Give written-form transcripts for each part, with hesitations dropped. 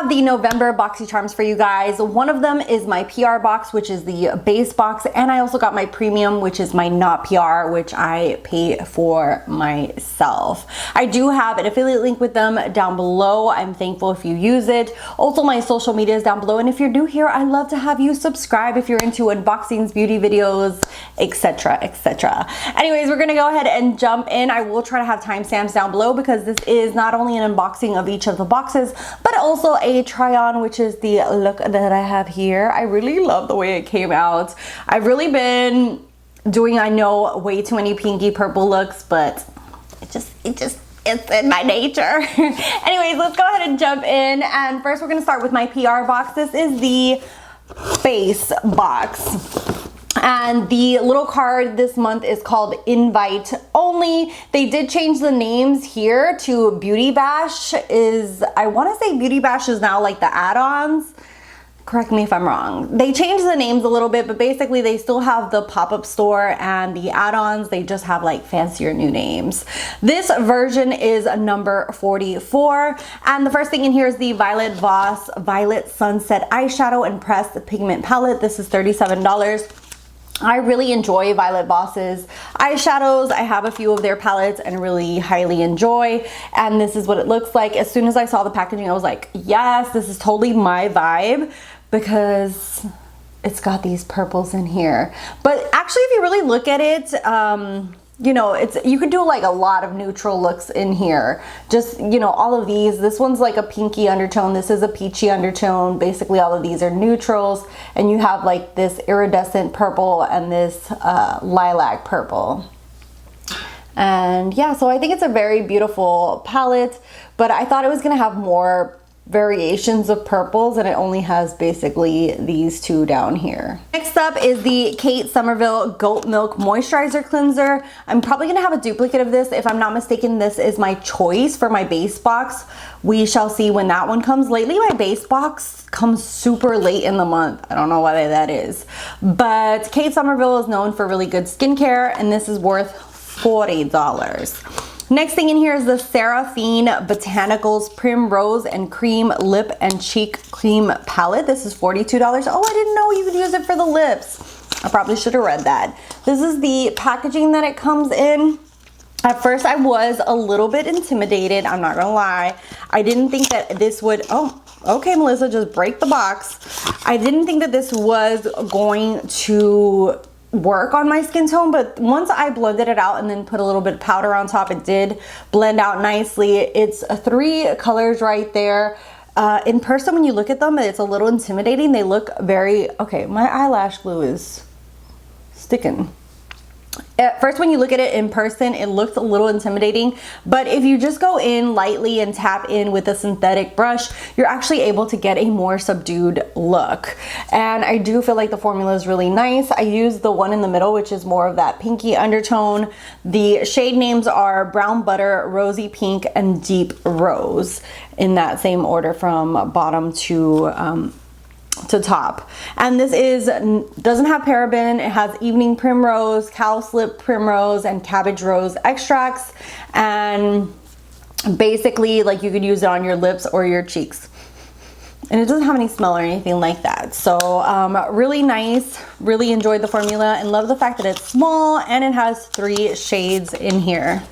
have the November Boxycharms for you guys. One of them is my PR box, which is the base box, and I also got my premium, which is my not PR, which I pay for myself. I do have an affiliate link with them down below. I'm thankful if you use it. Also, my social media is down below, and if you're new here, I'd love to have you subscribe if you're into unboxings, beauty videos, etc, etc. Anyways, we're gonna go ahead and jump in. I will try to have timestamps down below because this is not only an unboxing of each of the boxes, but also a try on, which is the look that I have here. I really love the way it came out. I've really been doing, I know, way too many pinky purple looks, but it's in my nature. Anyways, let's go ahead and jump in. And first we're gonna start with my PR box. This is the base box. And the little card this month is called Invite Only. They did change the names here to Beauty Bash. I want to say Beauty Bash is now like the add-ons. Correct me if I'm wrong. They changed the names a little bit, but basically they still have the pop-up store and the add-ons. They just have like fancier new names. This version is number 44. And the first thing in here is the Violet Voss Violet Sunset Eyeshadow and Pressed Pigment Palette. This is $37. I really enjoy Violet Voss's eyeshadows. I have a few of their palettes and really highly enjoy. And this is what it looks like. As soon as I saw the packaging, I was like, yes, this is totally my vibe because it's got these purples in here. But actually, if you really look at it, you know, you could do like a lot of neutral looks in here. Just, you know, all of these. This one's like a pinky undertone. This is a peachy undertone. Basically, all of these are neutrals. And you have like this iridescent purple and this lilac purple. And yeah, so I think it's a very beautiful palette. But I thought it was going to have more variations of purples, and it only has basically these two down here. Next up is the Kate Somerville Goat Milk Moisturizer Cleanser. I'm probably gonna have a duplicate of this. If I'm not mistaken, this is my choice for my base box. We shall see when that one comes. Lately, my base box comes super late in the month. I don't know why that is. But Kate Somerville is known for really good skincare, and this is worth $40. Next thing in here is the Seraphine Botanicals Primrose and Cream Lip and Cheek Cream Palette. This is $42. Oh, I didn't know you could use it for the lips. I probably should have read that. This is the packaging that it comes in. At first, I was a little bit intimidated. I'm not gonna lie. I didn't think that this would, oh, okay, Melissa, just break the box. I didn't think that this was going to work on my skin tone, but once I blended it out and then put a little bit of powder on top, it did blend out nicely. It's 3 colors right there. In person, when you look at them, it's a little intimidating. They look very, okay, my eyelash glue is sticking. At first, when you look at it in person, it looks a little intimidating, but if you just go in lightly and tap in with a synthetic brush, you're actually able to get a more subdued look. And I do feel like the formula is really nice. I use the one in the middle, which is more of that pinky undertone. The shade names are Brown Butter, Rosy Pink, and Deep Rose in that same order from bottom to top. And this doesn't have paraben. It has evening primrose, cowslip primrose, and cabbage rose extracts. And basically, like, you could use it on your lips or your cheeks. And it doesn't have any smell or anything like that. So really nice. Really enjoyed the formula and love the fact that it's small and it has 3 shades in here.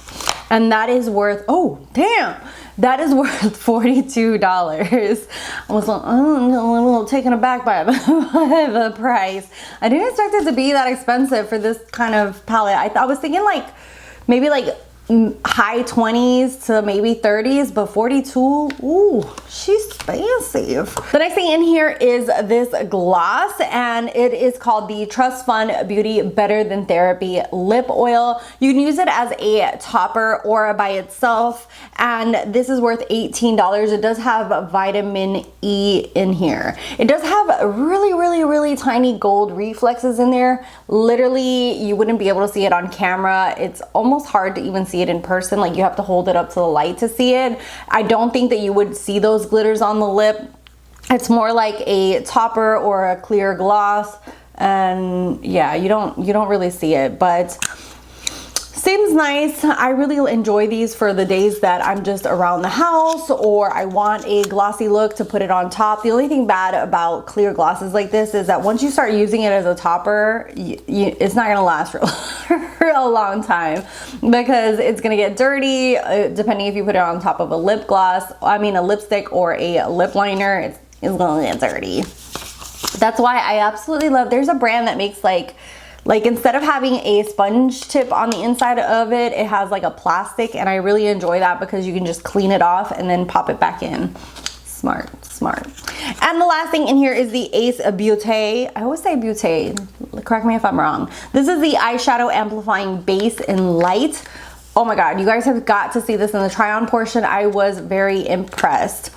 And that is worth, oh damn, that is worth $42. I was like, oh, a little taken aback by the price. I didn't expect it to be that expensive for this kind of palette. I was thinking like maybe like high 20s to maybe 30s, but 42, ooh, she's fancy. The next thing in here is this gloss, and it is called the Trust Fund Beauty Better Than Therapy Lip Oil. You can use it as a topper or by itself, and this is worth $18. It does have vitamin E in here. It does have really tiny gold reflexes in there. Literally, you wouldn't be able to see it on camera. It's almost hard to even see it in person. Like, you have to hold it up to the light to see it. I don't think that you would see those glitters on the lip. It's more like a topper or a clear gloss, and yeah, you don't really see it. But Seems nice. I really enjoy these for the days that I'm just around the house or I want a glossy look to put it on top. The only thing bad about clear glosses like this is that once you start using it as a topper, it's not gonna last for a long time because it's gonna get dirty depending if you put it on top of a lip gloss, I mean a lipstick or a lip liner, it's gonna get dirty. That's why I absolutely love, there's a brand that makes like instead of having a sponge tip on the inside of it, it has like a plastic, and I really enjoy that because you can just clean it off and then pop it back in. Smart, smart. And the last thing in here is the Ace Beauté. I always say Beauté, correct me if I'm wrong. This is the eyeshadow amplifying base in light. Oh my God, you guys have got to see this in the try on portion. I was very impressed.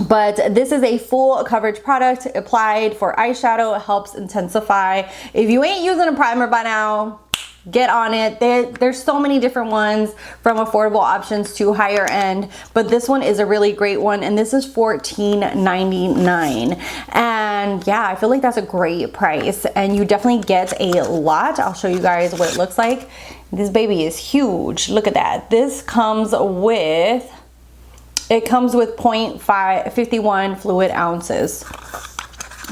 But this is a full coverage product applied for eyeshadow. It helps intensify. If you ain't using a primer by now, get on it. There's so many different ones from affordable options to higher end, but this one is a really great one, and this is $14.99. And yeah, I feel like that's a great price, and you definitely get a lot. I'll show you guys what it looks like. This baby is huge. Look at that. This comes with 0.51 fluid ounces,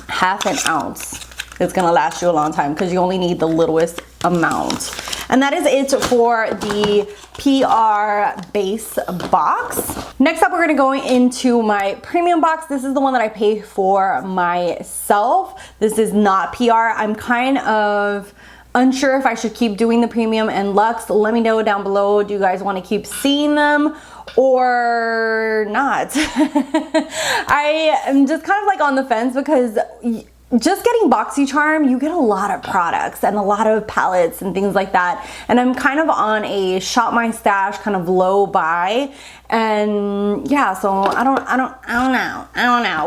half an ounce. It's gonna last you a long time because you only need the littlest amount. And that is it for the PR base box. Next up, we're gonna go into my premium box. This is the one that I pay for myself. This is not PR. I'm kind of unsure if I should keep doing the premium and luxe. Let me know down below. Do you guys want to keep seeing them or not? I am just kind of like on the fence because just getting Boxycharm, you get a lot of products and a lot of palettes and things like that. And I'm kind of on a shop my stash kind of low buy. And yeah, so I don't know.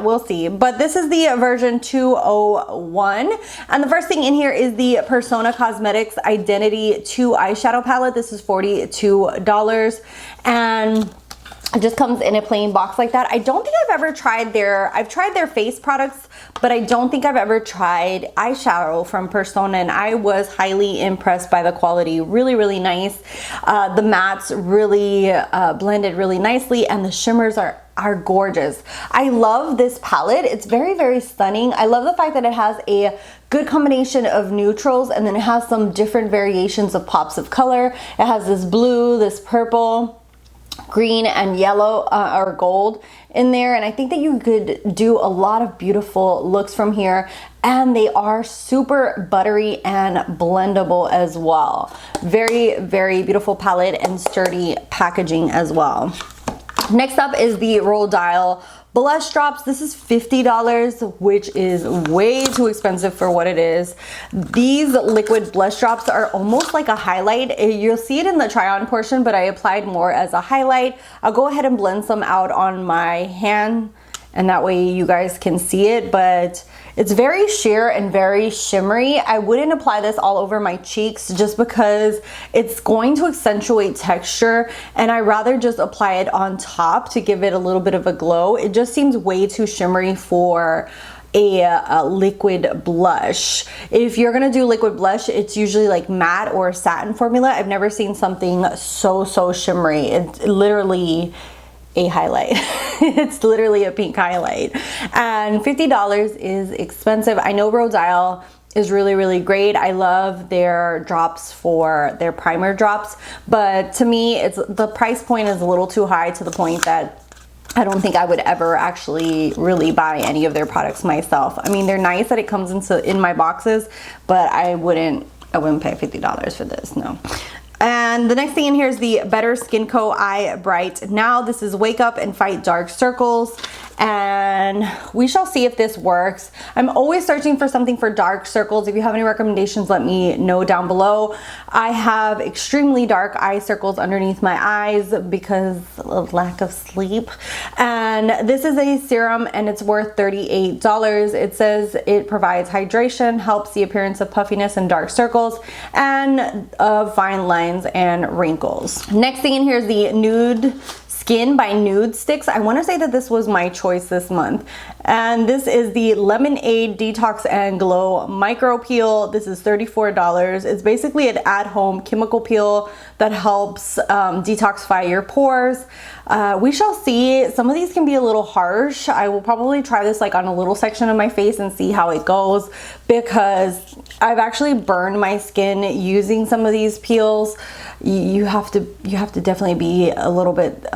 We'll see. But this is the version 201. And the first thing in here is the Persona Cosmetics Identity 2 eyeshadow palette. This is $42. And it just comes in a plain box like that. I don't think I've ever tried I've tried their face products, but I don't think I've ever tried eyeshadow from Persona, and I was highly impressed by the quality. Really, really nice. The mattes really blended really nicely, and the shimmers are gorgeous. I love this palette. It's very, very stunning. I love the fact that it has a good combination of neutrals, and then it has some different variations of pops of color. It has this blue, this purple, green, and yellow or gold in there, and I think that you could do a lot of beautiful looks from here, and they are super buttery and blendable as well. Very, very beautiful palette and sturdy packaging as well. Next up is the Roll Dial blush drops. This is $50, which is way too expensive for what it is. These liquid blush drops are almost like a highlight. You'll see it in the try on portion, but I applied more as a highlight. I'll go ahead and blend some out on my hand, and that way you guys can see it, but it's very sheer and very shimmery. I wouldn't apply this all over my cheeks just because it's going to accentuate texture, and I rather just apply it on top to give it a little bit of a glow. It just seems way too shimmery for a liquid blush. If you're gonna do liquid blush, it's usually like matte or satin formula. I've never seen something so shimmery. It's literally a highlight. It's literally a pink highlight, and $50 is expensive. I know Roll Dial is really, really great. I love their drops for their primer drops, but to me, the price point is a little too high to the point that I don't think I would ever actually really buy any of their products myself. I mean, they're nice that it comes in my boxes, but I wouldn't pay $50 for this, no. And the next thing in here is the Better Skin Co. Eye Bright Now. This is Wake Up and Fight Dark Circles, and we shall see if this works. I'm always searching for something for dark circles. If you have any recommendations, let me know down below. I have extremely dark eye circles underneath my eyes because of lack of sleep. And this is a serum, and it's worth $38. It says it provides hydration, helps the appearance of puffiness and dark circles, and of fine lines and wrinkles. Next thing in here is the Nude Skin by Nude Sticks. I want to say that this was my choice this month. And this is the Lemonade Detox and Glow Micro Peel. This is $34. It's basically an at-home chemical peel that helps detoxify your pores. We shall see. Some of these can be a little harsh. I will probably try this like on a little section of my face and see how it goes, because I've actually burned my skin using some of these peels. You have to definitely be a little bit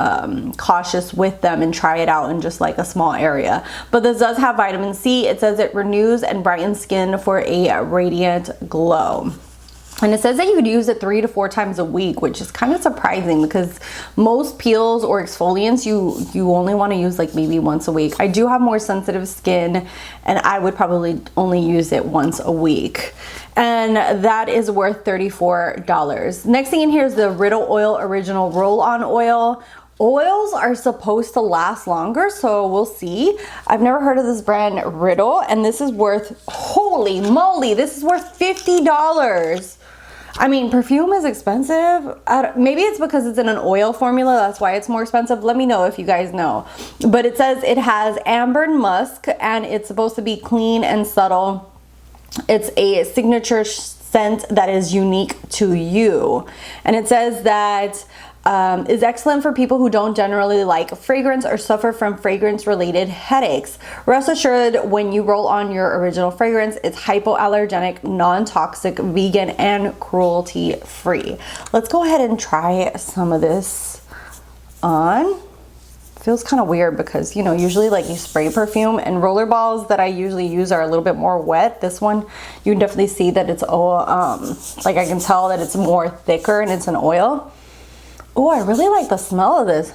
cautious with them and try it out in just like a small area. But this does have vitamin C. It says it renews and brightens skin for a radiant glow. And it says that you could use it 3 to 4 times a week, which is kind of surprising because most peels or exfoliants you only want to use like maybe once a week. I do have more sensitive skin and I would probably only use it once a week. And that is worth $34. Next thing in here is the Riddle Oil Original Roll-On Oil. Oils are supposed to last longer, so we'll see. I've never heard of this brand Riddle, and this is worth, holy moly, this is worth $50. I mean, perfume is expensive. Maybe it's because it's in an oil formula, that's why it's more expensive. Let me know if you guys know. But it says it has amber and musk, and it's supposed to be clean and subtle. It's a signature scent that is unique to you. And it says that is excellent for people who don't generally like fragrance or suffer from fragrance-related headaches. Rest assured, when you roll on your original fragrance, it's hypoallergenic, non-toxic, vegan, and cruelty-free. Let's go ahead and try some of this on. Feels kind of weird because, you know, usually like you spray perfume, and roller balls that I usually use are a little bit more wet. This one, you can definitely see that it's like I can tell that it's more thicker and it's an oil. Oh, I really like the smell of this.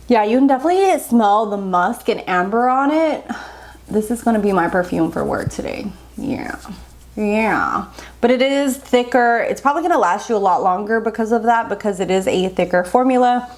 Yeah, you can definitely smell the musk and amber on it. This is gonna be my perfume for work today. Yeah. But it is thicker. It's probably gonna last you a lot longer because of that, because it is a thicker formula.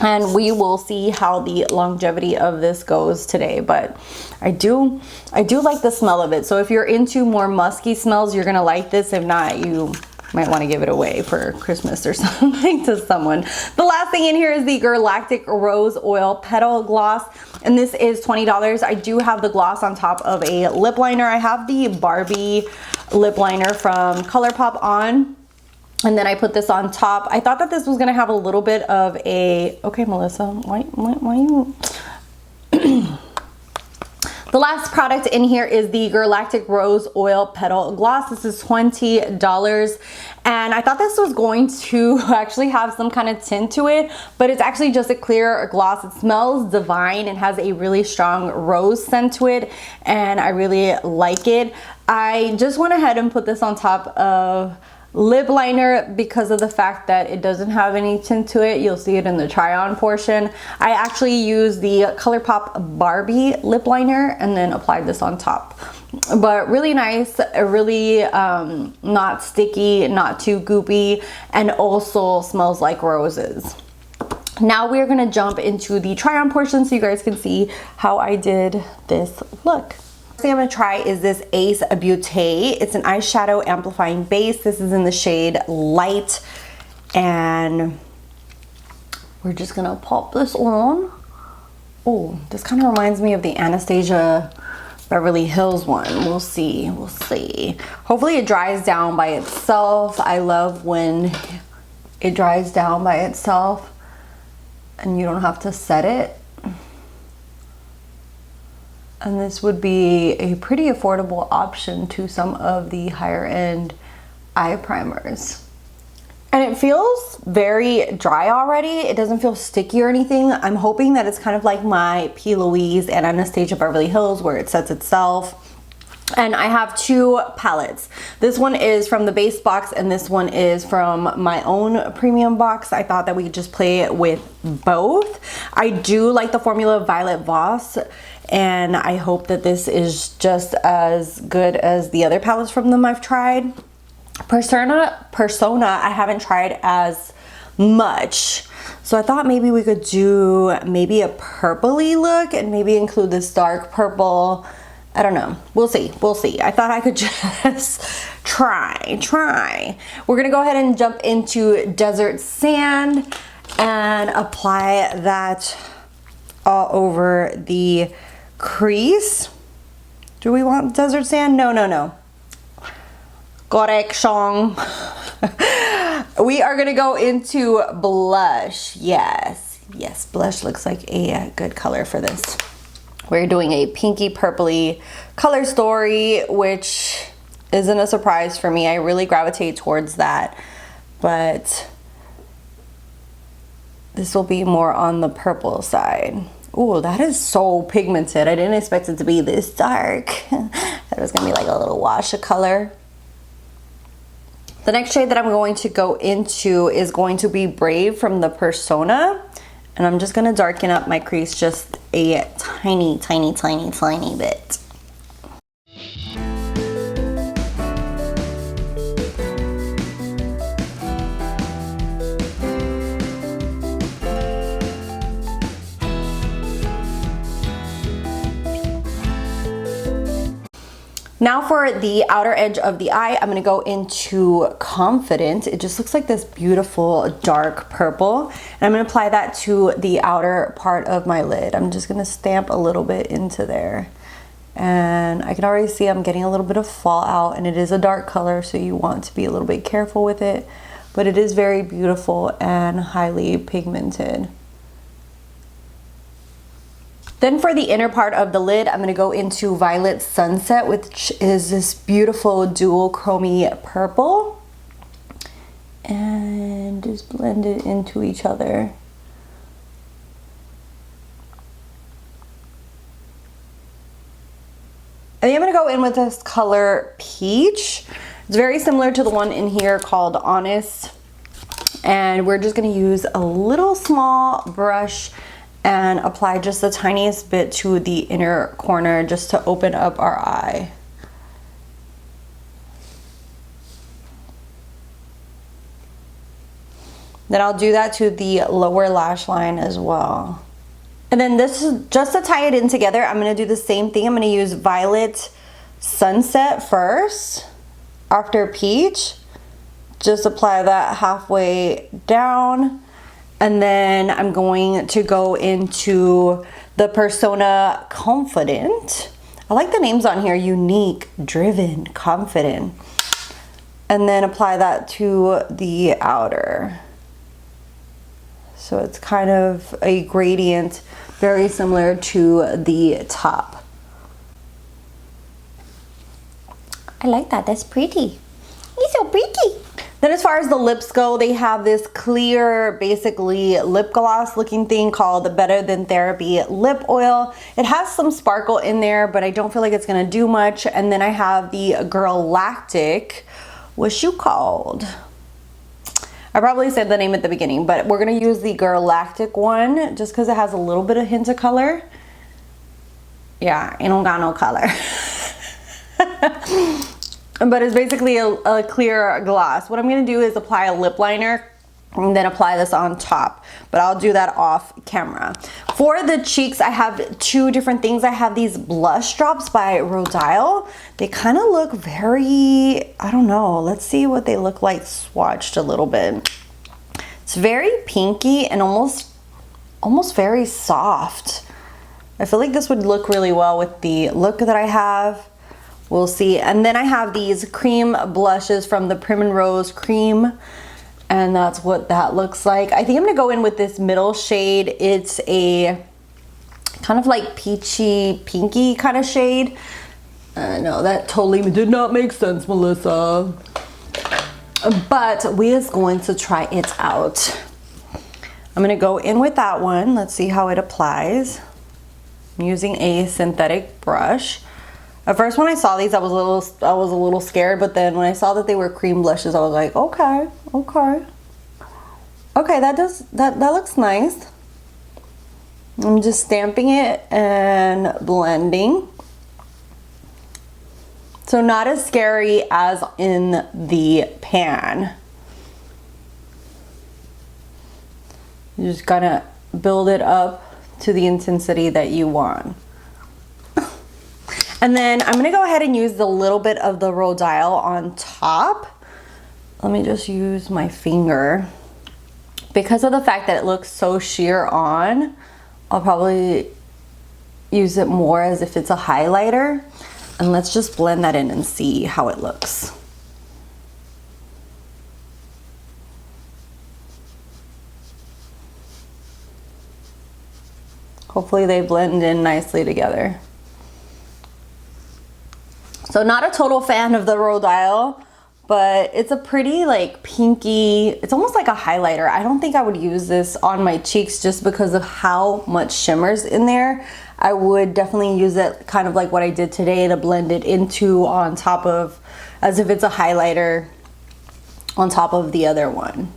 And we will see how the longevity of this goes today. But I do like the smell of it. So if you're into more musky smells, you're gonna like this. If not, you might want to give it away for Christmas or something to someone. The last thing in here is the Galactic Rose Oil Petal Gloss, and this is $20. I do have the gloss on top of a lip liner. I have the Barbie lip liner from ColourPop on, and then I put this on top. I thought that this was gonna have a little bit of a, okay, Melissa, why you The last product in here is the Galactic Rose Oil Petal Gloss. This is $20. And I thought this was going to actually have some kind of tint to it, but it's actually just a clear gloss. It smells divine and has a really strong rose scent to it, and I really like it. I just went ahead and put this on top of lip liner because of the fact that it doesn't have any tint to it. You'll see it in the try on portion. I actually used the ColourPop Barbie lip liner and then applied this on top. But really nice, really not sticky, not too goopy, and also smells like roses. Now we're gonna jump into the try on portion so you guys can see how I did this look. First thing I'm gonna try is this Ace Beauté. It's an eyeshadow amplifying base. This is in the shade Light, and we're just gonna pop this on. Oh, this kind of reminds me of the Anastasia Beverly Hills one. We'll see. Hopefully it dries down by itself. I love when it dries down by itself and you don't have to set it. And this would be a pretty affordable option to some of the higher end eye primers. And it feels very dry already. It doesn't feel sticky or anything. I'm hoping that it's kind of like my P. Louise and Anastasia Beverly Hills where it sets itself. And I have two palettes. This one is from the base box and this one is from my own premium box. I thought that we could just play with both. I do like the formula Violet Voss, and I hope that this is just as good as the other palettes from them I've tried. Persona I haven't tried as much, so I thought maybe we could do maybe a purpley look and maybe include this dark purple. I don't know. We'll see. I thought I could just try. We're gonna go ahead and jump into Desert Sand. and apply that all over the crease. Do we want desert sand? No, no, no. Correction. We are gonna go into blush. Yes, yes, blush looks like a good color for this. We're doing a pinky purpley color story, which isn't a surprise for me. I really gravitate towards that, but this will be more on the purple side. Ooh, that is so pigmented. I didn't expect it to be this dark. That was gonna be like a little wash of color. The next shade that I'm going to go into is going to be Brave from the Persona. And I'm just gonna darken up my crease just a tiny, tiny, tiny, tiny bit. Now for the outer edge of the eye, I'm gonna go into Confident. It just looks like this beautiful dark purple. And I'm gonna apply that to the outer part of my lid. I'm just gonna stamp a little bit into there. And I can already see I'm getting a little bit of fallout, and it is a dark color, so you want to be a little bit careful with it. But it is very beautiful and highly pigmented. Then for the inner part of the lid, I'm gonna go into Violet Sunset, which is this beautiful dual chromey purple. And just blend it into each other. And then I'm gonna go in with this color Peach. It's very similar to the one in here called Honest. And we're just gonna use a little small brush and apply just the tiniest bit to the inner corner just to open up our eye. Then I'll do that to the lower lash line as well. And then this is just to tie it in together. I'm gonna do the same thing. I'm gonna use Violet Sunset first, after Peach. Just apply that halfway down. And then I'm going to go into the Persona Confident. I like the names on here, Unique, Driven, Confident. And then apply that to the outer. So it's kind of a gradient, very similar to the top. I like that, that's pretty. He's so pretty. Then as far as the lips go, they have this clear, basically lip gloss looking thing called Better Than Therapy Lip Oil. It has some sparkle in there, but I don't feel like it's gonna do much. And then I have the Girl Lactic. What's you called? I probably said the name at the beginning, but we're gonna use the Girl Lactic one just because it has a little bit of hint of color. Yeah, it don't got no color. But it's basically a clear gloss. What I'm gonna do is apply a lip liner and then apply this on top, but I'll do that off camera. For the cheeks, I have two different things. I have these blush drops by Rodile. They kind of look very, I don't know, let's see what they look like swatched a little bit. It's very pinky and almost very soft. I feel like this would look really well with the look that I have. We'll see. And then I have these cream blushes from the Prim and Rose Cream, and that's what that looks like. I think I'm gonna go in with this middle shade. It's a kind of like peachy pinky kind of shade. No, that totally did not make sense, Melissa. But we is going to try it out. I'm gonna go in with that one. Let's see how it applies. I'm using a synthetic brush. At first when I saw these, I was a little scared, but then when I saw that they were cream blushes, I was like, okay, okay. Okay, that looks nice. I'm just stamping it and blending. So not as scary as in the pan. You're just gonna build it up to the intensity that you want. And then I'm gonna go ahead and use the little bit of the Rodile on top. Let me just use my finger. because of the fact that it looks so sheer on, I'll probably use it more as if it's a highlighter. And let's just blend that in and see how it looks. Hopefully they blend in nicely together. So not a total fan of the Rodial, but it's a pretty like pinky, it's almost like a highlighter. I don't think I would use this on my cheeks just because of how much shimmer's in there. I would definitely use it kind of like what I did today to blend it into on top of, as if it's a highlighter on top of the other one.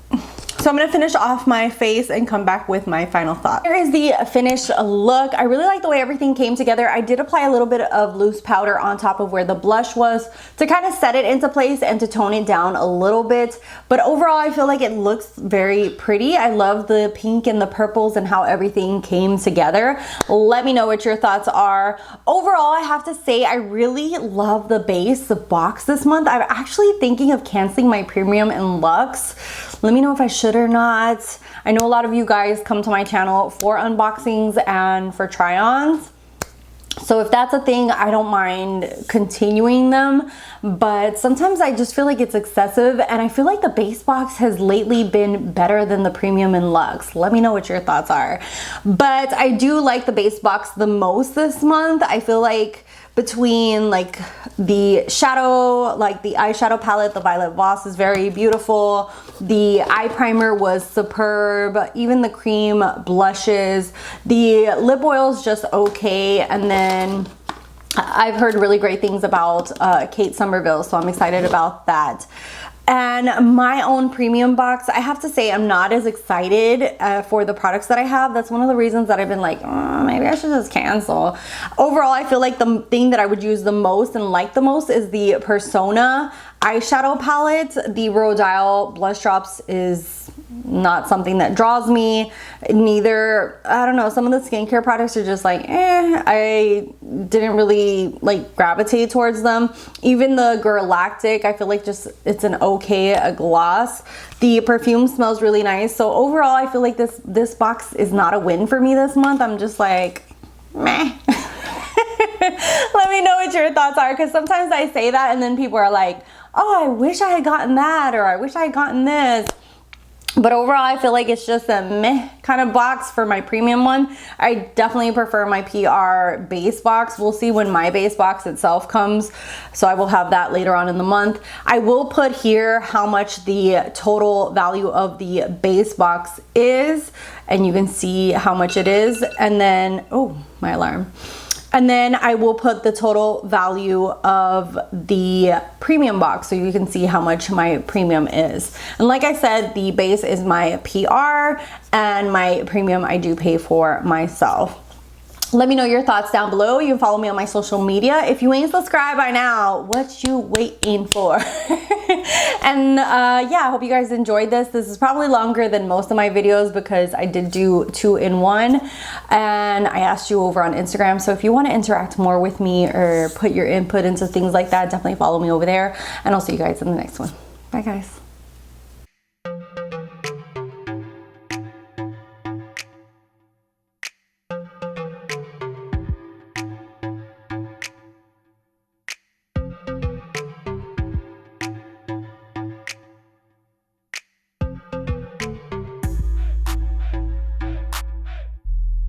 So I'm gonna finish off my face and come back with my final thought. Here is the finished look. I really like the way everything came together. I did apply a little bit of loose powder on top of where the blush was to kind of set it into place and to tone it down a little bit. But overall, I feel like it looks very pretty. I love the pink and the purples and how everything came together. Let me know what your thoughts are. Overall, I have to say I really love the base, the box this month. I'm actually thinking of canceling my premium in Luxe. Let me know if I should or not. I know a lot of you guys come to my channel for unboxings and for try-ons. So if that's a thing, I don't mind continuing them, but sometimes I just feel like it's excessive, and I feel like the base box has lately been better than the premium in Luxe. Let me know what your thoughts are. But I do like the base box the most this month. I feel like between like the shadow, like the eyeshadow palette, the Violet Voss is very beautiful. The eye primer was superb. Even the cream blushes. The lip oil is just okay. And then I've heard really great things about Kate Somerville, so I'm excited about that. And my own premium box, I have to say I'm not as excited for the products that I have. That's one of the reasons that I've been like, oh, maybe I should just cancel. Overall, I feel like the thing that I would use the most and like the most is the Persona eyeshadow palette. The Rodial blush drops is not something that draws me. Neither, I don't know, some of the skincare products are just like, I didn't really like gravitate towards them. Even the Galactic, I feel like just it's an okay gloss. The perfume smells really nice. So overall, I feel like this box is not a win for me this month. I'm just like, meh. Let me know what your thoughts are, because sometimes I say that and then people are like, oh, I wish I had gotten that, or I wish I had gotten this. But overall, I feel like it's just a meh kind of box for my premium one. I definitely prefer my PR base box. We'll see when my base box itself comes. So I will have that later on in the month. I will put here how much the total value of the base box is, and you can see how much it is. And then, oh, my alarm. And then I will put the total value of the premium box so you can see how much my premium is. And like I said, the base is my PR, and my premium I do pay for myself. Let me know your thoughts down below. You can follow me on my social media. If you ain't subscribed by now, what you waiting for? And yeah, I hope you guys enjoyed this. This is probably longer than most of my videos because I did do 2-in-1, and I asked you over on Instagram. So if you want to interact more with me or put your input into things like that, definitely follow me over there, and I'll see you guys in the next one. Bye guys.